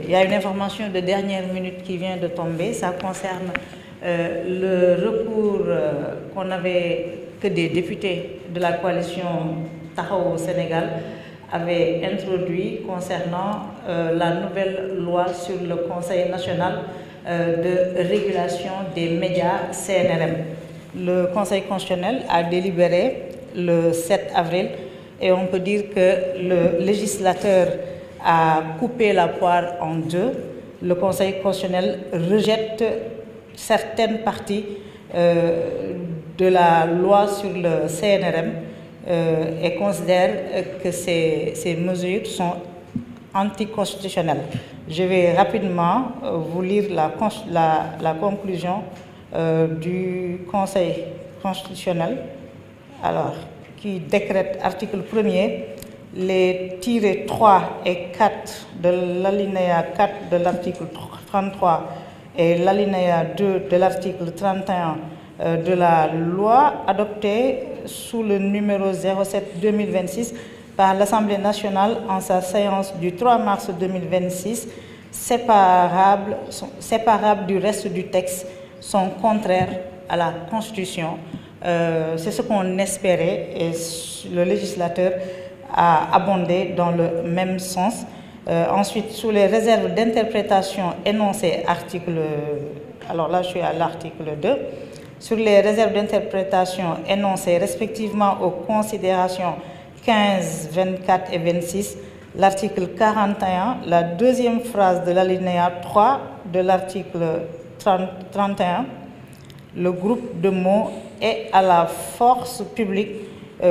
Il y a une information de dernière minute qui vient de tomber. Ça concerne le recours que des députés de la coalition Taxawu Sénégal avaient introduit concernant la nouvelle loi sur le Conseil national de régulation des médias CNRM. Le Conseil constitutionnel a délibéré le 7 avril et on peut dire que le législateur a coupé la poire en deux. Le Conseil constitutionnel rejette certaines parties de la loi sur le CNRM et considère que ces mesures sont anticonstitutionnelles. Je vais rapidement vous lire la conclusion du Conseil constitutionnel, qui décrète, article 1er, les tirés 3 et 4 de l'alinéa 4 de l'article 33 et l'alinéa 2 de l'article 31 de la loi adoptée sous le numéro 07-2026 par l'Assemblée nationale en sa séance du 3 mars 2026, séparables du reste du texte, sont contraires à la Constitution. C'est ce qu'on espérait et le législateur a abondé dans le même sens. Ensuite, sous les réserves d'interprétation énoncées alors là je suis à l'article 2, sur les réserves d'interprétation énoncées respectivement aux considérations 15, 24 et 26, l'article 41, la deuxième phrase de l'alinéa 3 de l'article 31, le groupe de mots et à la force publique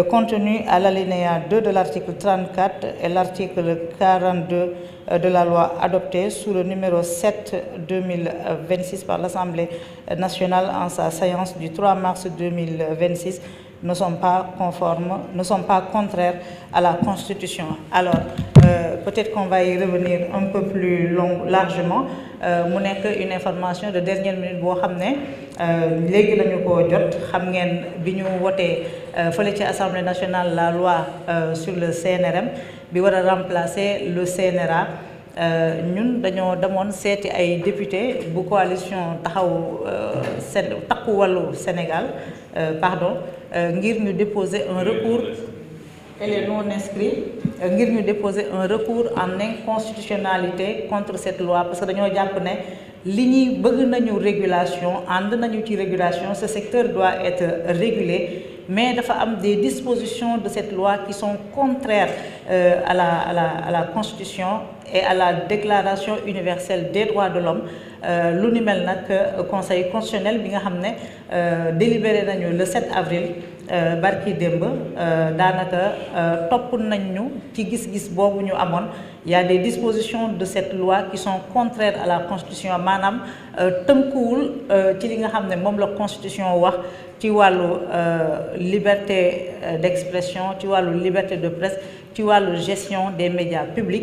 contenu à l'alinéa 2 de l'article 34 et l'article 42 de la loi adoptée sous le numéro 7-2026 par l'Assemblée nationale en sa séance du 3 mars 2026 ne sont pas contraires à la Constitution. Alors, peut-être qu'on va y revenir un peu plus largement. Mu nekk une information de dernière minute boo xam ne léegi lañu ko jot xam ngeen bi ñu wotee fële ci Assemblée nationale la loi sur le CNRM bi war a remplacer le CNRA. Ñun dañoo demoon seeti ay député bu coalition Takku Wallu Sénégal ngir ñu déposer un recours et les non inscrits ngir ñu déposer un recours en inconstitutionnalité contre cette loi parce que dañoo jàpp ne li ñuy bëgg nañu régulation ànd nañu ci régulation, ce secteur doit être régulé, mais dafa am des dispositions de cette loi qui sont contraires à la Constitution et à la Déclaration universelle des droits de l'homme. Lu ni mel nag Conseil constitutionnel bi nga xam ne délibéré nañu le 7 avril barki démb daanaka topp nañ ñu ci gis-gis boobu ñu amoon. Il y a des dispositions de cette loi qui sont contraires à la Constitution maanaam tënkuwul ci li nga xam ne moom la Constitution wax ci wàllu liberté d'expression, ci wàllu liberté de presse, ci wàllu gestion des médias publics.